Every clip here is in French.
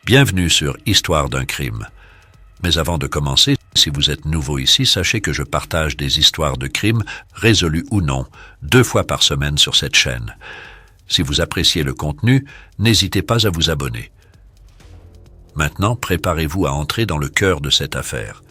Bienvenue sur Histoire d'un crime. Mais avant de commencer, si vous êtes nouveau ici, sachez que je partage des histoires de crimes, résolus ou non, 2 fois par semaine sur cette chaîne. Si vous appréciez le contenu, n'hésitez pas à vous abonner. Maintenant, préparez-vous à entrer dans le cœur de cette affaire.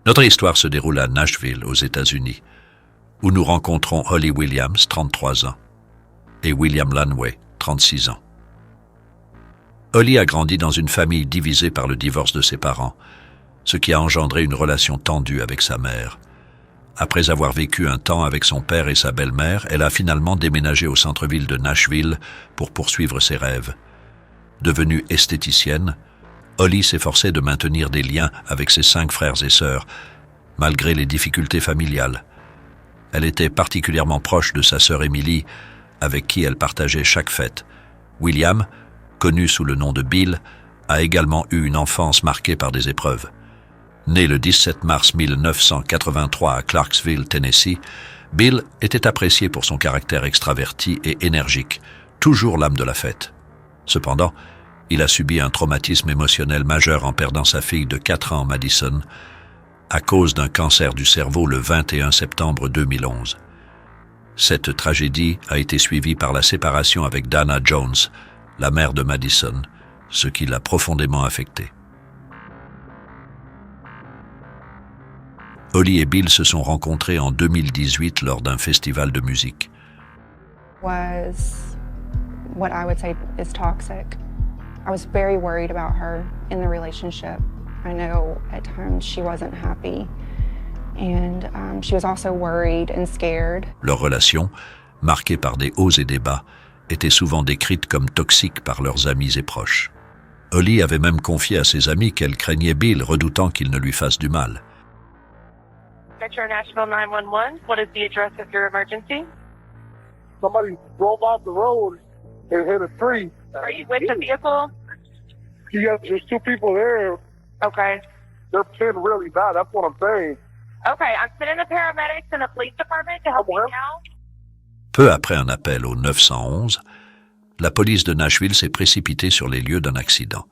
Notre histoire se déroule à Nashville, aux États-Unis, où nous rencontrons Holly Williams, 33 ans, et William Lanway, 36 ans. Holly a grandi dans une famille divisée par le divorce de ses parents, ce qui a engendré une relation tendue avec sa mère. Après avoir vécu un temps avec son père et sa belle-mère, elle a finalement déménagé au centre-ville de Nashville pour poursuivre ses rêves. Devenue esthéticienne, Holly s'efforçait de maintenir des liens avec ses 5 frères et sœurs, malgré les difficultés familiales. Elle était particulièrement proche de sa sœur Emily, avec qui elle partageait chaque fête. William, connu sous le nom de Bill, a également eu une enfance marquée par des épreuves. Né le 17 mars 1983 à Clarksville, Tennessee, Bill était apprécié pour son caractère extraverti et énergique, toujours l'âme de la fête. Cependant, il a subi un traumatisme émotionnel majeur en perdant sa fille de 4 ans, Madison, à cause d'un cancer du cerveau le 21 septembre 2011. Cette tragédie a été suivie par la séparation avec Dana Jones, la mère de Madison, ce qui l'a profondément affecté. Holly et Bill se sont rencontrés en 2018 lors d'un festival de musique. Was what I would say is toxic. I was very worried about her in the relationship. I know at times she wasn't happy, and she was also worried and scared. Leur relation, marquée par des hauts et des bas, était souvent décrite comme toxique par leurs amis et proches. Holly avait même confié à ses amis qu'elle craignait Bill, redoutant qu'il ne lui fasse du mal. Metro Nashville 911, what is the address of your emergency? Somebody drove off the road and hit a tree. Are you with the vehicle? There's 2 people there. Okay. They're pinned really bad. That's what I'm saying. Okay, I'm sending the paramedics and the police department to help you now. Peu après un appel au 911, la police de Nashville s'est précipitée sur les lieux d'un accident.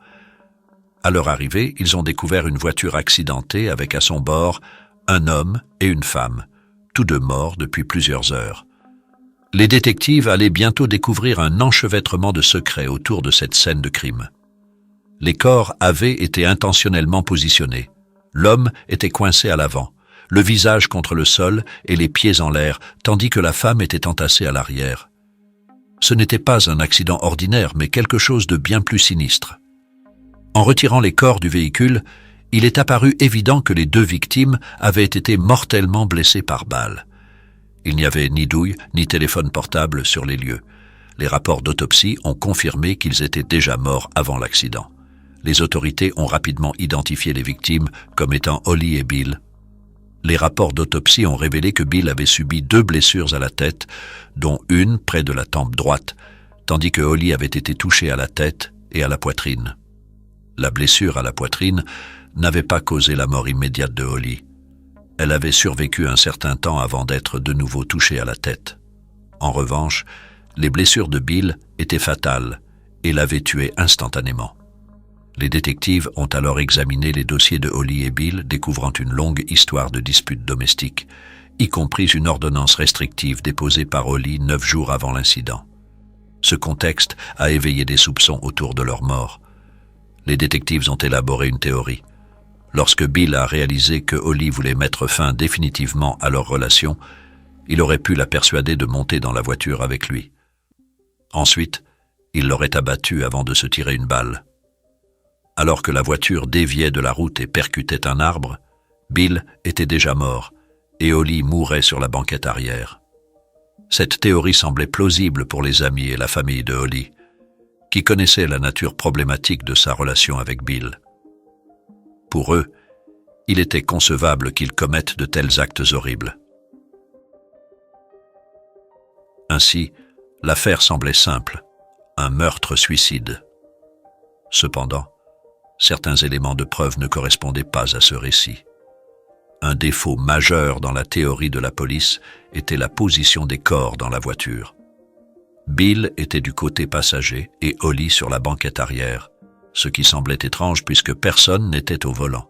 À leur arrivée, ils ont découvert une voiture accidentée avec à son bord un homme et une femme, tous 2 morts depuis plusieurs heures. Les détectives allaient bientôt découvrir un enchevêtrement de secrets autour de cette scène de crime. Les corps avaient été intentionnellement positionnés. L'homme était coincé à l'avant, le visage contre le sol et les pieds en l'air, tandis que la femme était entassée à l'arrière. Ce n'était pas un accident ordinaire, mais quelque chose de bien plus sinistre. En retirant les corps du véhicule, il est apparu évident que les 2 victimes avaient été mortellement blessées par balle. Il n'y avait ni douille ni téléphone portable sur les lieux. Les rapports d'autopsie ont confirmé qu'ils étaient déjà morts avant l'accident. Les autorités ont rapidement identifié les victimes comme étant Holly et Bill. Les rapports d'autopsie ont révélé que Bill avait subi 2 blessures à la tête, dont une près de la tempe droite, tandis que Holly avait été touchée à la tête et à la poitrine. La blessure à la poitrine n'avait pas causé la mort immédiate de Holly. Elle avait survécu un certain temps avant d'être de nouveau touchée à la tête. En revanche, les blessures de Bill étaient fatales et l'avaient tué instantanément. Les détectives ont alors examiné les dossiers de Holly et Bill, découvrant une longue histoire de disputes domestiques, y compris une ordonnance restrictive déposée par Holly 9 jours avant l'incident. Ce contexte a éveillé des soupçons autour de leur mort. Les détectives ont élaboré une théorie. Lorsque Bill a réalisé que Holly voulait mettre fin définitivement à leur relation, il aurait pu la persuader de monter dans la voiture avec lui. Ensuite, il l'aurait abattue avant de se tirer une balle. Alors que la voiture déviait de la route et percutait un arbre, Bill était déjà mort et Holly mourait sur la banquette arrière. Cette théorie semblait plausible pour les amis et la famille de Holly, qui connaissaient la nature problématique de sa relation avec Bill. Pour eux, il était concevable qu'ils commettent de tels actes horribles. Ainsi, l'affaire semblait simple, un meurtre-suicide. Cependant, Certains éléments de preuve ne correspondaient pas à ce récit. Un défaut majeur dans la théorie de la police était la position des corps dans la voiture. Bill était du côté passager et Holly sur la banquette arrière, ce qui semblait étrange puisque personne n'était au volant.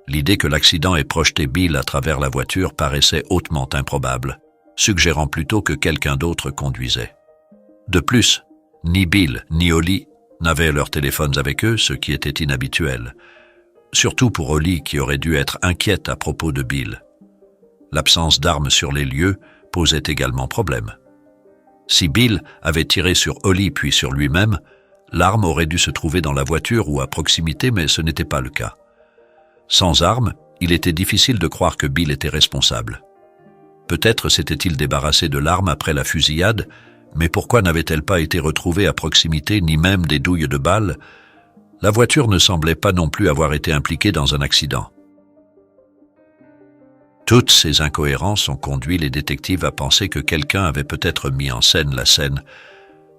L'idée que l'accident ait projeté Bill à travers la voiture paraissait hautement improbable, suggérant plutôt que quelqu'un d'autre conduisait. De plus, ni Bill ni Holly n'avaient leurs téléphones avec eux, ce qui était inhabituel. Surtout pour Holly qui aurait dû être inquiète à propos de Bill. L'absence d'armes sur les lieux posait également problème. Si Bill avait tiré sur Holly puis sur lui-même, l'arme aurait dû se trouver dans la voiture ou à proximité, mais ce n'était pas le cas. Sans arme, il était difficile de croire que Bill était responsable. Peut-être s'était-il débarrassé de l'arme après la fusillade, mais pourquoi n'avait-elle pas été retrouvée à proximité ni même des douilles de balles? La voiture ne semblait pas non plus avoir été impliquée dans un accident. Toutes ces incohérences ont conduit les détectives à penser que quelqu'un avait peut-être mis en scène la scène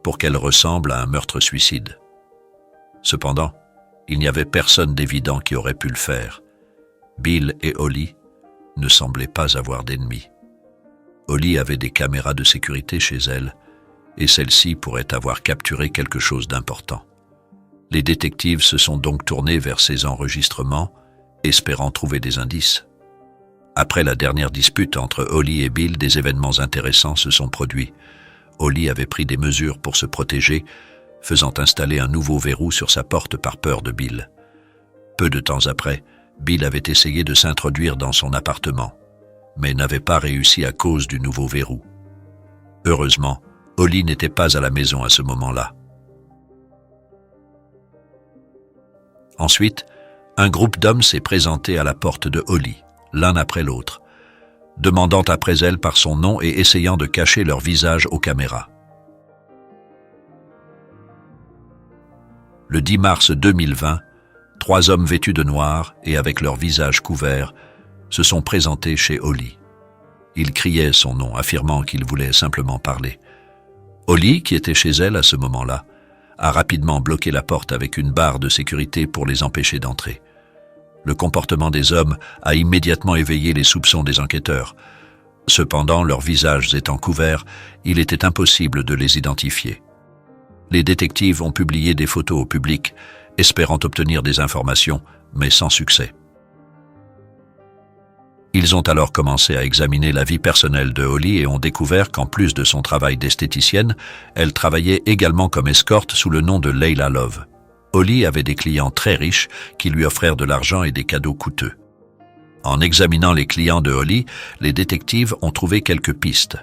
pour qu'elle ressemble à un meurtre-suicide. Cependant, il n'y avait personne d'évident qui aurait pu le faire. Bill et Holly ne semblaient pas avoir d'ennemis. Holly avait des caméras de sécurité chez elle, et celle-ci pourrait avoir capturé quelque chose d'important. Les détectives se sont donc tournés vers ces enregistrements, espérant trouver des indices. Après la dernière dispute entre Holly et Bill, des événements intéressants se sont produits. Holly avait pris des mesures pour se protéger, faisant installer un nouveau verrou sur sa porte par peur de Bill. Peu de temps après, Bill avait essayé de s'introduire dans son appartement, mais n'avait pas réussi à cause du nouveau verrou. Heureusement, Holly n'était pas à la maison à ce moment-là. Ensuite, un groupe d'hommes s'est présenté à la porte de Holly, l'un après l'autre, demandant après elle par son nom et essayant de cacher leur visage aux caméras. Le 10 mars 2020, 3 hommes vêtus de noir et avec leur visage couvert se sont présentés chez Holly. Ils criaient son nom, affirmant qu'ils voulaient simplement parler. Holly, qui était chez elle à ce moment-là, a rapidement bloqué la porte avec une barre de sécurité pour les empêcher d'entrer. Le comportement des hommes a immédiatement éveillé les soupçons des enquêteurs. Cependant, leurs visages étant couverts, il était impossible de les identifier. Les détectives ont publié des photos au public, espérant obtenir des informations, mais sans succès. Ils ont alors commencé à examiner la vie personnelle de Holly et ont découvert qu'en plus de son travail d'esthéticienne, elle travaillait également comme escorte sous le nom de Layla Love. Holly avait des clients très riches qui lui offrèrent de l'argent et des cadeaux coûteux. En examinant les clients de Holly, les détectives ont trouvé quelques pistes.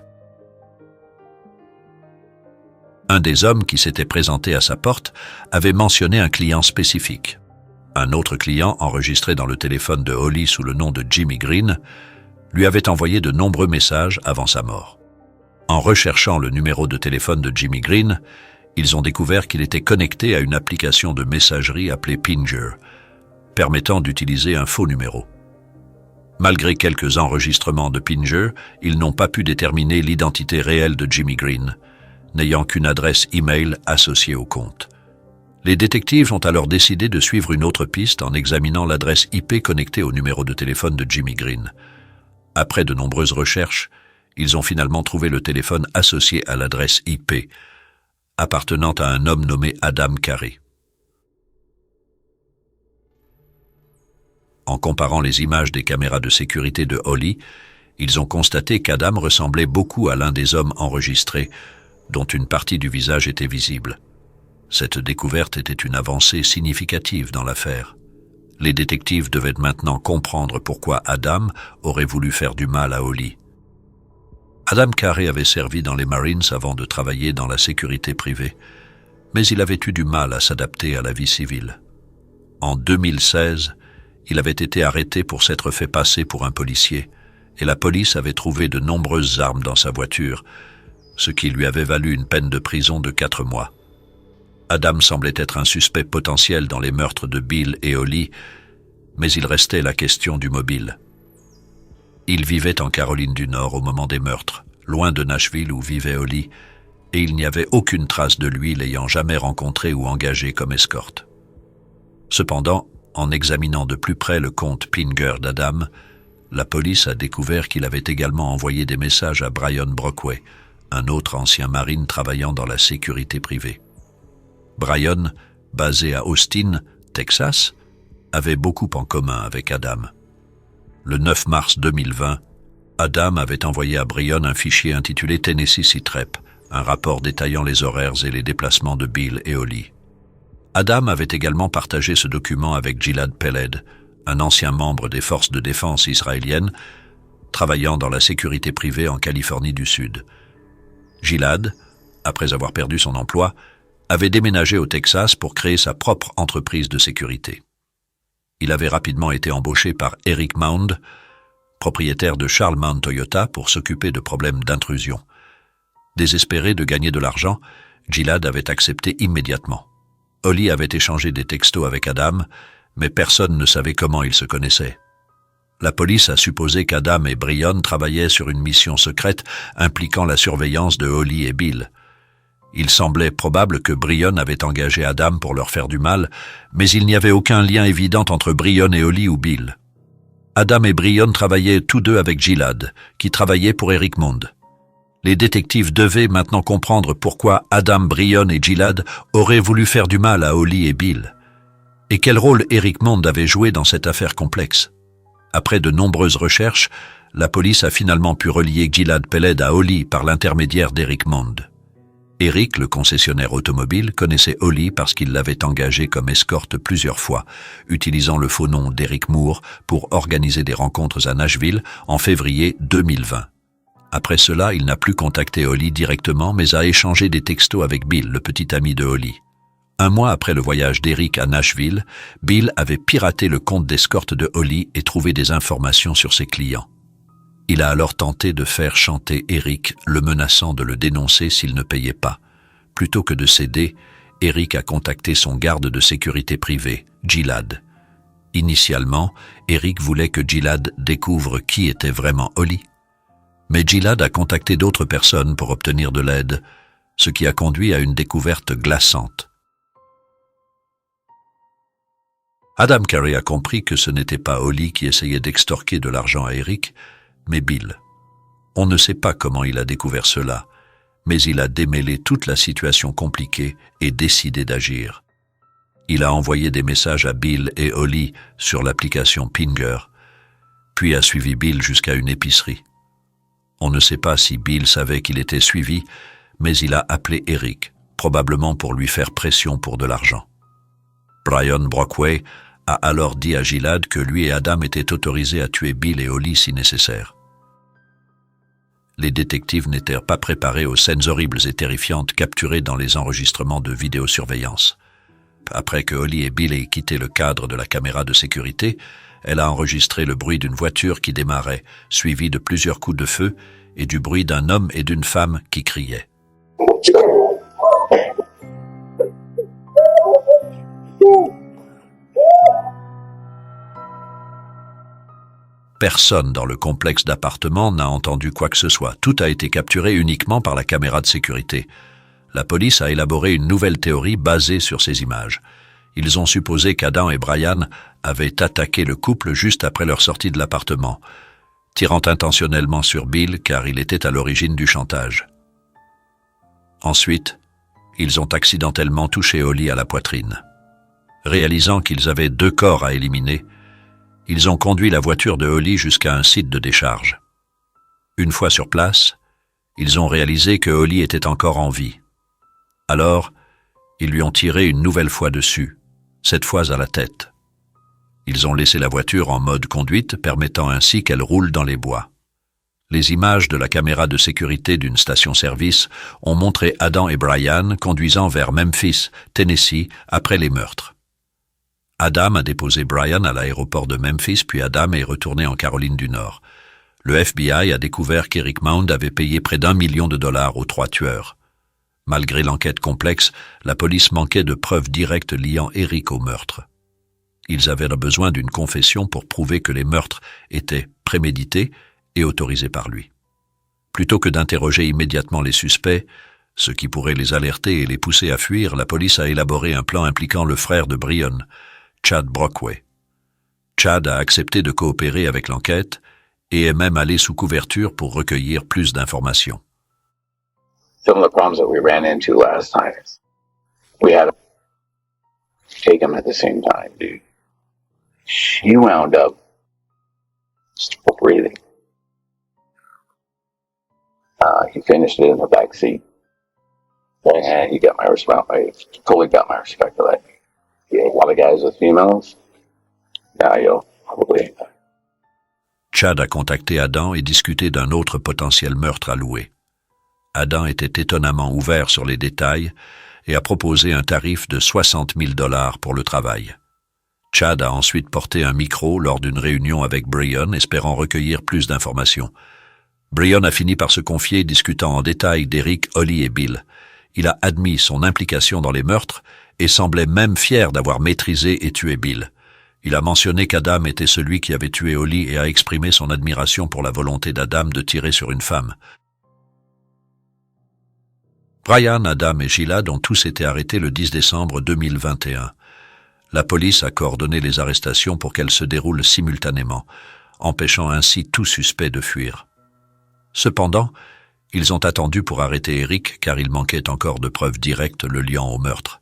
Un des hommes qui s'était présenté à sa porte avait mentionné un client spécifique. Un autre client, enregistré dans le téléphone de Holly sous le nom de Jimmy Green, lui avait envoyé de nombreux messages avant sa mort. En recherchant le numéro de téléphone de Jimmy Green, ils ont découvert qu'il était connecté à une application de messagerie appelée Pinger, permettant d'utiliser un faux numéro. Malgré quelques enregistrements de Pinger, ils n'ont pas pu déterminer l'identité réelle de Jimmy Green, n'ayant qu'une adresse e-mail associée au compte. Les détectives ont alors décidé de suivre une autre piste en examinant l'adresse IP connectée au numéro de téléphone de Jimmy Green. Après de nombreuses recherches, ils ont finalement trouvé le téléphone associé à l'adresse IP, appartenant à un homme nommé Adam Carey. En comparant les images des caméras de sécurité de Holly, ils ont constaté qu'Adam ressemblait beaucoup à l'un des hommes enregistrés, dont une partie du visage était visible. Cette découverte était une avancée significative dans l'affaire. Les détectives devaient maintenant comprendre pourquoi Adam aurait voulu faire du mal à Holly. Adam Carey avait servi dans les Marines avant de travailler dans la sécurité privée, mais il avait eu du mal à s'adapter à la vie civile. En 2016, il avait été arrêté pour s'être fait passer pour un policier, et la police avait trouvé de nombreuses armes dans sa voiture, ce qui lui avait valu une peine de prison de 4 mois. Adam semblait être un suspect potentiel dans les meurtres de Bill et Holly, mais il restait la question du mobile. Il vivait en Caroline du Nord au moment des meurtres, loin de Nashville où vivait Holly, et il n'y avait aucune trace de lui l'ayant jamais rencontré ou engagé comme escorte. Cependant, en examinant de plus près le compte Pinger d'Adam, la police a découvert qu'il avait également envoyé des messages à Brian Brockway, un autre ancien marine travaillant dans la sécurité privée. Brian, basé à Austin, Texas, avait beaucoup en commun avec Adam. Le 9 mars 2020, Adam avait envoyé à Brian un fichier intitulé Tennessee Sitrep, un rapport détaillant les horaires et les déplacements de Bill et Holly. Adam avait également partagé ce document avec Gilad Peled, un ancien membre des forces de défense israéliennes, travaillant dans la sécurité privée en Californie du Sud. Gilad, après avoir perdu son emploi, avait déménagé au Texas pour créer sa propre entreprise de sécurité. Il avait rapidement été embauché par Eric Mound, propriétaire de Charles Mound Toyota, pour s'occuper de problèmes d'intrusion. Désespéré de gagner de l'argent, Gilad avait accepté immédiatement. Holly avait échangé des textos avec Adam, mais personne ne savait comment ils se connaissaient. La police a supposé qu'Adam et Brian travaillaient sur une mission secrète impliquant la surveillance de Holly et Bill. Il semblait probable que Brian avait engagé Adam pour leur faire du mal, mais il n'y avait aucun lien évident entre Brian et Holly ou Bill. Adam et Brian travaillaient tous deux avec Gilad, qui travaillait pour Eric Mound. Les détectives devaient maintenant comprendre pourquoi Adam, Brian et Gilad auraient voulu faire du mal à Holly et Bill. Et quel rôle Eric Mound avait joué dans cette affaire complexe. Après de nombreuses recherches, la police a finalement pu relier Gilad Peled à Holly par l'intermédiaire d'Eric Mound. Eric, le concessionnaire automobile, connaissait Holly parce qu'il l'avait engagé comme escorte plusieurs fois, utilisant le faux nom d'Eric Moore pour organiser des rencontres à Nashville en février 2020. Après cela, il n'a plus contacté Holly directement, mais a échangé des textos avec Bill, le petit ami de Holly. Un mois après le voyage d'Eric à Nashville, Bill avait piraté le compte d'escorte de Holly et trouvé des informations sur ses clients. Il a alors tenté de faire chanter Eric, le menaçant de le dénoncer s'il ne payait pas. Plutôt que de céder, Eric a contacté son garde de sécurité privée, Gilad. Initialement, Eric voulait que Gilad découvre qui était vraiment Holly. Mais Gilad a contacté d'autres personnes pour obtenir de l'aide, ce qui a conduit à une découverte glaçante. Adam Carey a compris que ce n'était pas Holly qui essayait d'extorquer de l'argent à Eric, mais Bill. On ne sait pas comment il a découvert cela, mais il a démêlé toute la situation compliquée et décidé d'agir. Il a envoyé des messages à Bill et Holly sur l'application Pinger, puis a suivi Bill jusqu'à une épicerie. On ne sait pas si Bill savait qu'il était suivi, mais il a appelé Eric, probablement pour lui faire pression pour de l'argent. Brian Brockway a alors dit à Gilad que lui et Adam étaient autorisés à tuer Bill et Holly si nécessaire. Les détectives n'étaient pas préparés aux scènes horribles et terrifiantes capturées dans les enregistrements de vidéosurveillance. Après que Holly et Bill aient quitté le cadre de la caméra de sécurité, elle a enregistré le bruit d'une voiture qui démarrait, suivi de plusieurs coups de feu et du bruit d'un homme et d'une femme qui criaient. Personne dans le complexe d'appartements n'a entendu quoi que ce soit. Tout a été capturé uniquement par la caméra de sécurité. La police a élaboré une nouvelle théorie basée sur ces images. Ils ont supposé qu'Adam et Brian avaient attaqué le couple juste après leur sortie de l'appartement, tirant intentionnellement sur Bill car il était à l'origine du chantage. Ensuite, ils ont accidentellement touché Holly à la poitrine. Réalisant qu'ils avaient 2 corps à éliminer, ils ont conduit la voiture de Holly jusqu'à un site de décharge. Une fois sur place, ils ont réalisé que Holly était encore en vie. Alors, ils lui ont tiré une nouvelle fois dessus, cette fois à la tête. Ils ont laissé la voiture en mode conduite, permettant ainsi qu'elle roule dans les bois. Les images de la caméra de sécurité d'une station-service ont montré Adam et Brian conduisant vers Memphis, Tennessee, après les meurtres. Adam a déposé Brian à l'aéroport de Memphis, puis Adam est retourné en Caroline du Nord. Le FBI a découvert qu'Eric Mound avait payé près d'$1 million aux 3 tueurs. Malgré l'enquête complexe, la police manquait de preuves directes liant Eric au meurtre. Ils avaient besoin d'une confession pour prouver que les meurtres étaient prémédités et autorisés par lui. Plutôt que d'interroger immédiatement les suspects, Ce qui pourrait les alerter et les pousser à fuir, la police a élaboré un plan impliquant le frère de Brian, Chad Brockway. Chad a accepté de coopérer avec l'enquête et est même allé sous couverture pour recueillir plus d'informations. Some of the problems that we ran into last time, we had to take them at the same time, dude. She wound up still breathing. He finished it in the back seat. And you got my respect. I totally got my respect for that. Yeah, a lot of guys with females. Now you'll probably. Chad a contacté Adam et discuté d'un autre potentiel meurtre à louer. Adam était étonnamment ouvert sur les détails et a proposé un tarif de 60 000 $ pour le travail. Chad a ensuite porté un micro lors d'une réunion avec Brian, espérant recueillir plus d'informations. Brian a fini par se confier, discutant en détail d'Eric, Holly et Bill. Il a admis son implication dans les meurtres et semblait même fier d'avoir maîtrisé et tué Bill. Il a mentionné qu'Adam était celui qui avait tué Holly et a exprimé son admiration pour la volonté d'Adam de tirer sur une femme. Brian, Adam et Gilad ont tous été arrêtés le 10 décembre 2021. La police a coordonné les arrestations pour qu'elles se déroulent simultanément, empêchant ainsi tout suspect de fuir. Cependant, ils ont attendu pour arrêter Eric car il manquait encore de preuves directes le liant au meurtre.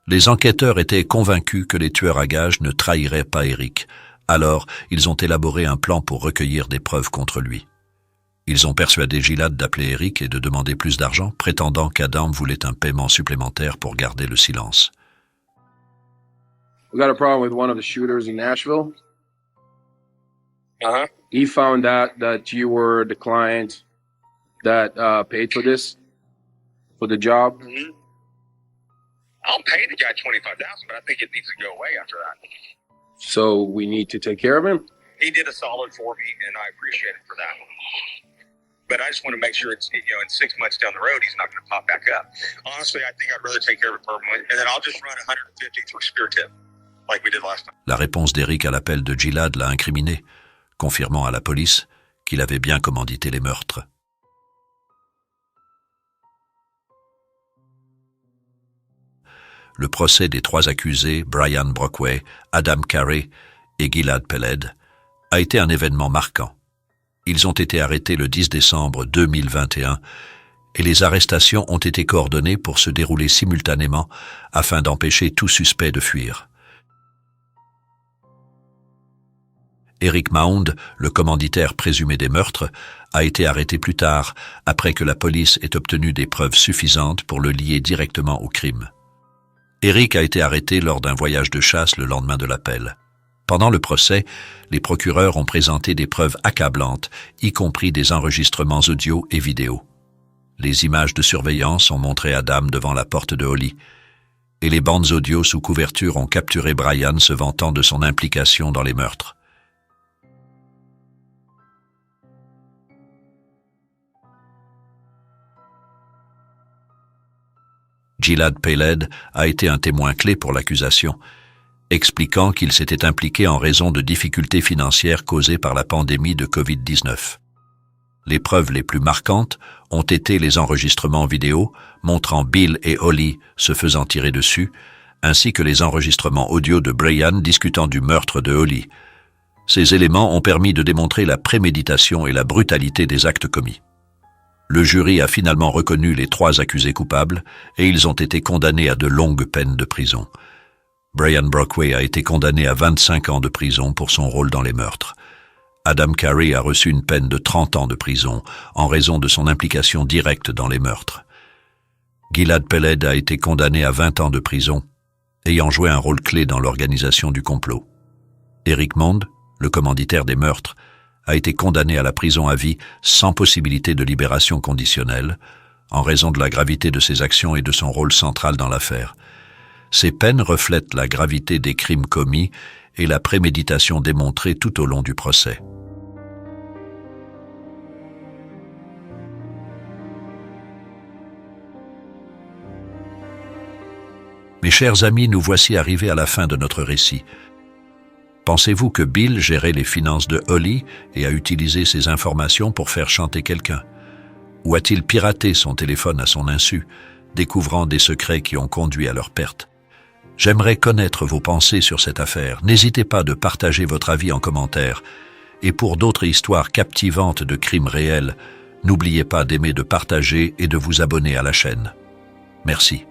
Les enquêteurs étaient convaincus que les tueurs à gages ne trahiraient pas Eric, alors ils ont élaboré un plan pour recueillir des preuves contre lui. Ils ont persuadé Gilad d'appeler Eric et de demander plus d'argent, prétendant qu'Adam voulait un paiement supplémentaire pour garder le silence. We got a problem with one of the shooters in Nashville. Uh-huh. He found out that you were the client that paid for this, for the job. Mm-hmm. I'll pay the guy $25,000, but I think it needs to go away after that. So we need to take care of him? He did a solid for me, and I appreciate it for that. But I just want to make sure it's, in 6 months down the road, he's not going to pop back up. Honestly, I think I'd rather take care of it permanently, and then I'll just run 150 through Spear Tip, like we did last time. La réponse d'Eric à l'appel de Gilad l'a incriminé, confirmant à la police qu'il avait bien commandité les meurtres. Le procès des 3 accusés, Brian Brockway, Adam Carey et Gilad Peled, a été un événement marquant. Ils ont été arrêtés le 10 décembre 2021 et les arrestations ont été coordonnées pour se dérouler simultanément afin d'empêcher tout suspect de fuir. Eric Maund, le commanditaire présumé des meurtres, a été arrêté plus tard après que la police ait obtenu des preuves suffisantes pour le lier directement au crime. Eric a été arrêté lors d'un voyage de chasse le lendemain de l'appel. Pendant le procès, les procureurs ont présenté des preuves accablantes, y compris des enregistrements audio et vidéo. Les images de surveillance ont montré Adam devant la porte de Holly, et les bandes audio sous couverture ont capturé Brian se vantant de son implication dans les meurtres. Gilad Peled a été un témoin clé pour l'accusation, expliquant qu'il s'était impliqué en raison de difficultés financières causées par la pandémie de Covid-19. Les preuves les plus marquantes ont été les enregistrements vidéo montrant Bill et Holly se faisant tirer dessus, ainsi que les enregistrements audio de Brian discutant du meurtre de Holly. Ces éléments ont permis de démontrer la préméditation et la brutalité des actes commis. Le jury a finalement reconnu les 3 accusés coupables et ils ont été condamnés à de longues peines de prison. Brian Brockway a été condamné à 25 ans de prison pour son rôle dans les meurtres. Adam Carey a reçu une peine de 30 ans de prison en raison de son implication directe dans les meurtres. Gilad Peled a été condamné à 20 ans de prison, ayant joué un rôle clé dans l'organisation du complot. Eric Maund, le commanditaire des meurtres, a été condamné à la prison à vie sans possibilité de libération conditionnelle, en raison de la gravité de ses actions et de son rôle central dans l'affaire. Ces peines reflètent la gravité des crimes commis et la préméditation démontrée tout au long du procès. Mes chers amis, nous voici arrivés à la fin de notre récit. Pensez-vous que Bill gérait les finances de Holly et a utilisé ces informations pour faire chanter quelqu'un? Ou a-t-il piraté son téléphone à son insu, découvrant des secrets qui ont conduit à leur perte? J'aimerais connaître vos pensées sur cette affaire. N'hésitez pas de partager votre avis en commentaire. Et pour d'autres histoires captivantes de crimes réels, n'oubliez pas d'aimer, de partager et de vous abonner à la chaîne. Merci.